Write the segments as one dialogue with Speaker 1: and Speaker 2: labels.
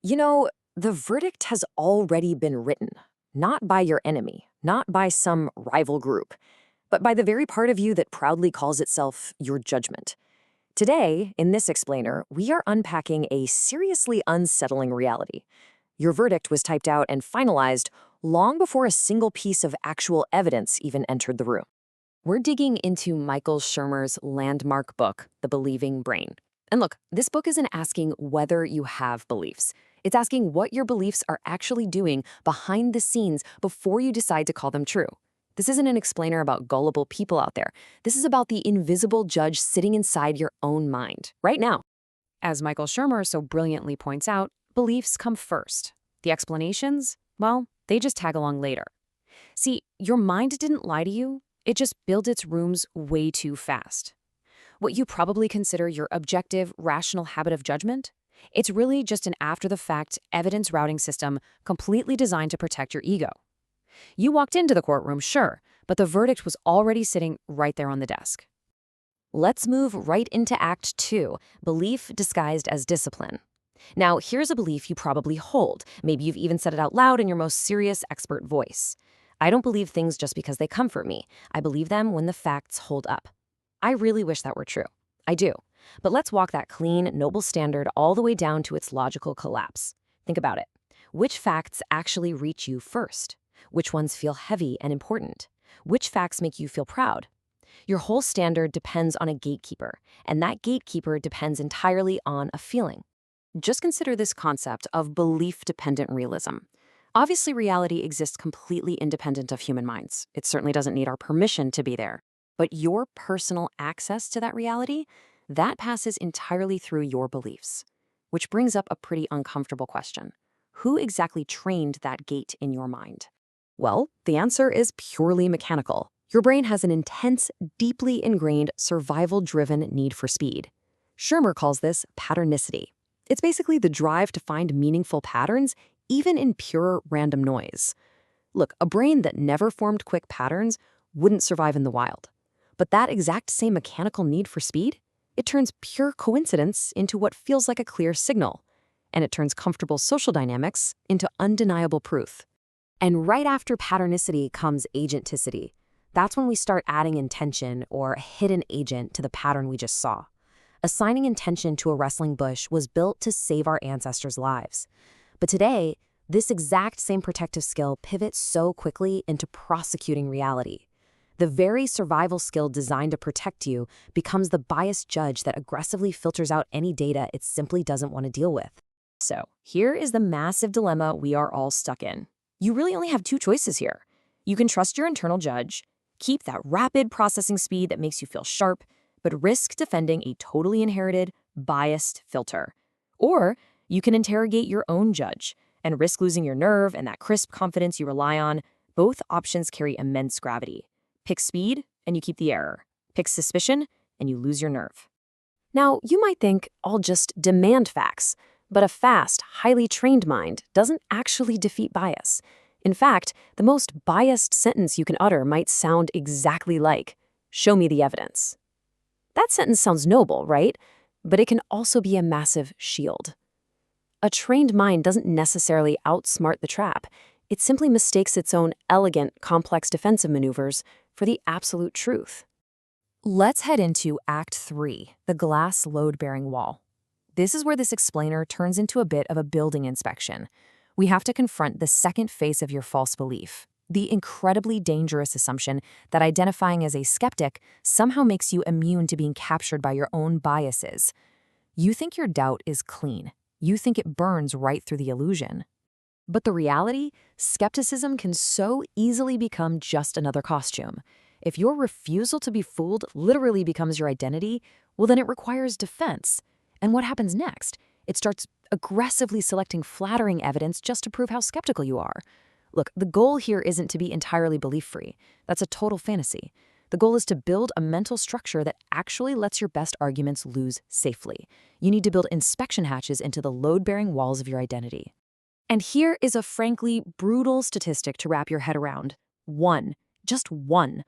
Speaker 1: You know, the verdict has already been written, not by your enemy, not by some rival group, but by the very part of you that proudly calls itself your judgment. Today, in this explainer, we are unpacking a seriously unsettling reality. Your verdict was typed out and finalized long before a single piece of actual evidence even entered the room. We're digging into Michael Shermer's landmark book, The Believing Brain. And look, this book isn't asking whether you have beliefs. It's asking what your beliefs are actually doing behind the scenes before you decide to call them true. This isn't an explainer about gullible people out there. This is about the invisible judge sitting inside your own mind, right now. As Michael Shermer so brilliantly points out, beliefs come first. The explanations, well, they just tag along later. See, your mind didn't lie to you. It just built its rooms way too fast. What you probably consider your objective, rational habit of judgment, it's really just an after-the-fact evidence routing system completely designed to protect your ego. You walked into the courtroom, sure, but the verdict was already sitting right there on the desk. Let's move right into Act 2, belief disguised as discipline. Now, here's a belief you probably hold. Maybe you've even said it out loud in your most serious expert voice. I don't believe things just because they comfort me. I believe them when the facts hold up. I really wish that were true. I do. But let's walk that clean, noble standard all the way down to its logical collapse. Think about it. Which facts actually reach you first? Which ones feel heavy and important? Which facts make you feel proud? Your whole standard depends on a gatekeeper, and that gatekeeper depends entirely on a feeling. Just consider this concept of belief-dependent realism. Obviously, reality exists completely independent of human minds. It certainly doesn't need our permission to be there. But your personal access to that reality, that passes entirely through your beliefs. Which brings up a pretty uncomfortable question. Who exactly trained that gate in your mind? Well, the answer is purely mechanical. Your brain has an intense, deeply ingrained, survival-driven need for speed. Shermer calls this patternicity. It's basically the drive to find meaningful patterns, even in pure random noise. Look, a brain that never formed quick patterns wouldn't survive in the wild. But that exact same mechanical need for speed, it turns pure coincidence into what feels like a clear signal. And it turns comfortable social dynamics into undeniable proof. And right after patternicity comes agenticity. That's when we start adding intention or a hidden agent to the pattern we just saw. Assigning intention to a wrestling bush was built to save our ancestors' lives. But today, this exact same protective skill pivots so quickly into prosecuting reality. The very survival skill designed to protect you becomes the biased judge that aggressively filters out any data it simply doesn't want to deal with. So, here is the massive dilemma we are all stuck in. You really only have two choices here. You can trust your internal judge, keep that rapid processing speed that makes you feel sharp, but risk defending a totally inherited, biased filter. Or you can interrogate your own judge and risk losing your nerve and that crisp confidence you rely on. Both options carry immense gravity. Pick speed, and you keep the error. Pick suspicion, and you lose your nerve. Now, you might think, I'll just demand facts, but a fast, highly trained mind doesn't actually defeat bias. In fact, the most biased sentence you can utter might sound exactly like, "Show me the evidence." That sentence sounds noble, right? But it can also be a massive shield. A trained mind doesn't necessarily outsmart the trap. It simply mistakes its own elegant, complex defensive maneuvers for the absolute truth. Let's head into Act 3, the glass load-bearing wall. This is where this explainer turns into a bit of a building inspection. We have to confront the second phase of your false belief, the incredibly dangerous assumption that identifying as a skeptic somehow makes you immune to being captured by your own biases. You think your doubt is clean. You think it burns right through the illusion. But the reality, skepticism can so easily become just another costume. If your refusal to be fooled literally becomes your identity, well, then it requires defense. And what happens next? It starts aggressively selecting flattering evidence just to prove how skeptical you are. Look, the goal here isn't to be entirely belief-free. That's a total fantasy. The goal is to build a mental structure that actually lets your best arguments lose safely. You need to build inspection hatches into the load-bearing walls of your identity. And here is a frankly brutal statistic to wrap your head around. Just one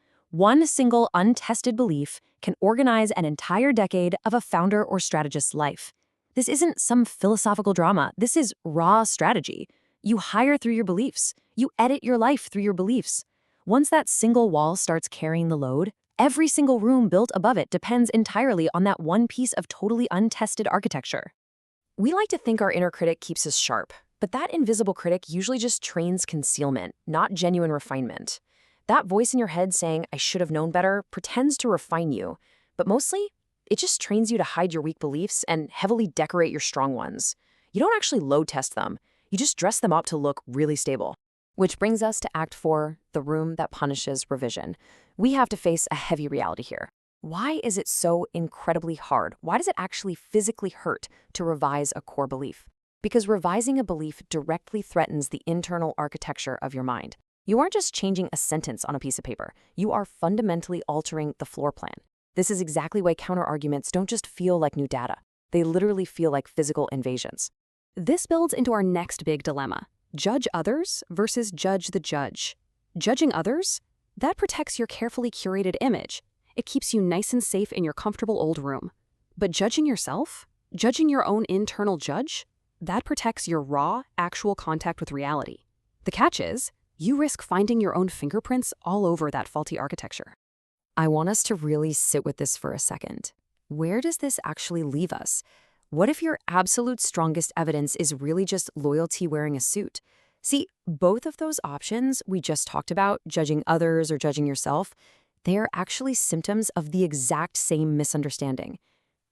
Speaker 1: single untested belief can organize an entire decade of a founder or strategist's life. This isn't some philosophical drama. This is raw strategy. You hire through your beliefs. You edit your life through your beliefs. Once that single wall starts carrying the load, every single room built above it depends entirely on that one piece of totally untested architecture. We like to think our inner critic keeps us sharp, but that invisible critic usually just trains concealment, not genuine refinement. That voice in your head saying, "I should have known better," pretends to refine you, but mostly, it just trains you to hide your weak beliefs and heavily decorate your strong ones. You don't actually load test them, you just dress them up to look really stable. Which brings us to Act 4, the room that punishes revision. We have to face a heavy reality here. Why is it so incredibly hard? Why does it actually physically hurt to revise a core belief? Because revising a belief directly threatens the internal architecture of your mind. You aren't just changing a sentence on a piece of paper. You are fundamentally altering the floor plan. This is exactly why counterarguments don't just feel like new data. They literally feel like physical invasions. This builds into our next big dilemma. Judge others versus judge the judge. Judging others? That protects your carefully curated image. It keeps you nice and safe in your comfortable old room. But judging yourself? Judging your own internal judge? That protects your raw, actual contact with reality. The catch is, you risk finding your own fingerprints all over that faulty architecture. I want us to really sit with this for a second. Where does this actually leave us? What if your absolute strongest evidence is really just loyalty wearing a suit? See, both of those options we just talked about, judging others or judging yourself, they are actually symptoms of the exact same misunderstanding.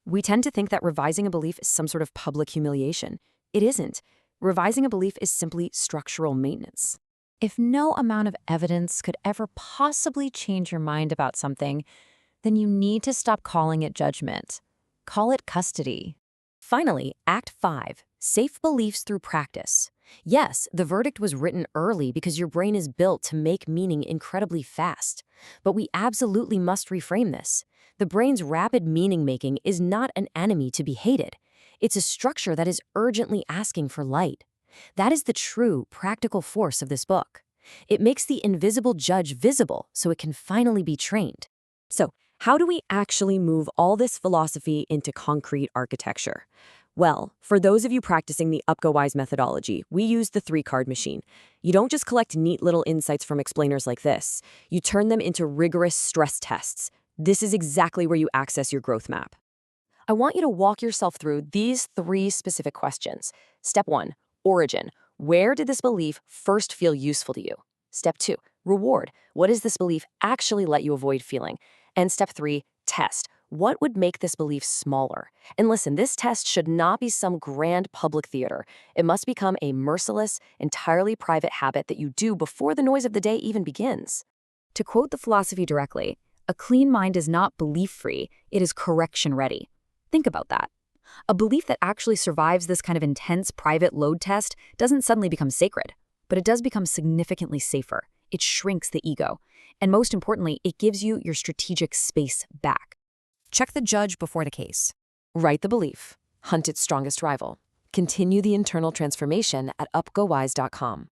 Speaker 1: We tend to think that revising a belief is some sort of public humiliation. It isn't. Revising a belief is simply structural maintenance. If no amount of evidence could ever possibly change your mind about something, then you need to stop calling it judgment. Call it custody. Finally, Act 5, safe beliefs through practice. Yes, the verdict was written early because your brain is built to make meaning incredibly fast. But we absolutely must reframe this. The brain's rapid meaning-making is not an enemy to be hated. It's a structure that is urgently asking for light. That is the true, practical force of this book. It makes the invisible judge visible so it can finally be trained. So, how do we actually move all this philosophy into concrete architecture? Well, for those of you practicing the UpGoWise methodology, we use the 3-card machine. You don't just collect neat little insights from explainers like this. You turn them into rigorous stress tests. This is exactly where you access your growth map. I want you to walk yourself through these 3 specific questions. Step 1, origin. Where did this belief first feel useful to you? Step 2, reward. What does this belief actually let you avoid feeling? And step 3, test. What would make this belief smaller? And listen, this test should not be some grand public theater. It must become a merciless, entirely private habit that you do before the noise of the day even begins. To quote the philosophy directly, a clean mind is not belief-free, it is correction-ready. Think about that. A belief that actually survives this kind of intense private load test doesn't suddenly become sacred, but it does become significantly safer. It shrinks the ego. And most importantly, it gives you your strategic space back. Check the judge before the case. Write the belief. Hunt its strongest rival. Continue the internal transformation at upgowise.com.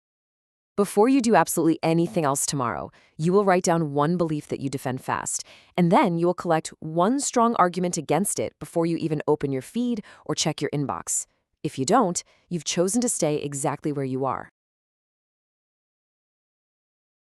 Speaker 1: Before you do absolutely anything else tomorrow, you will write down one belief that you defend fast, and then you will collect one strong argument against it before you even open your feed or check your inbox. If you don't, you've chosen to stay exactly where you are.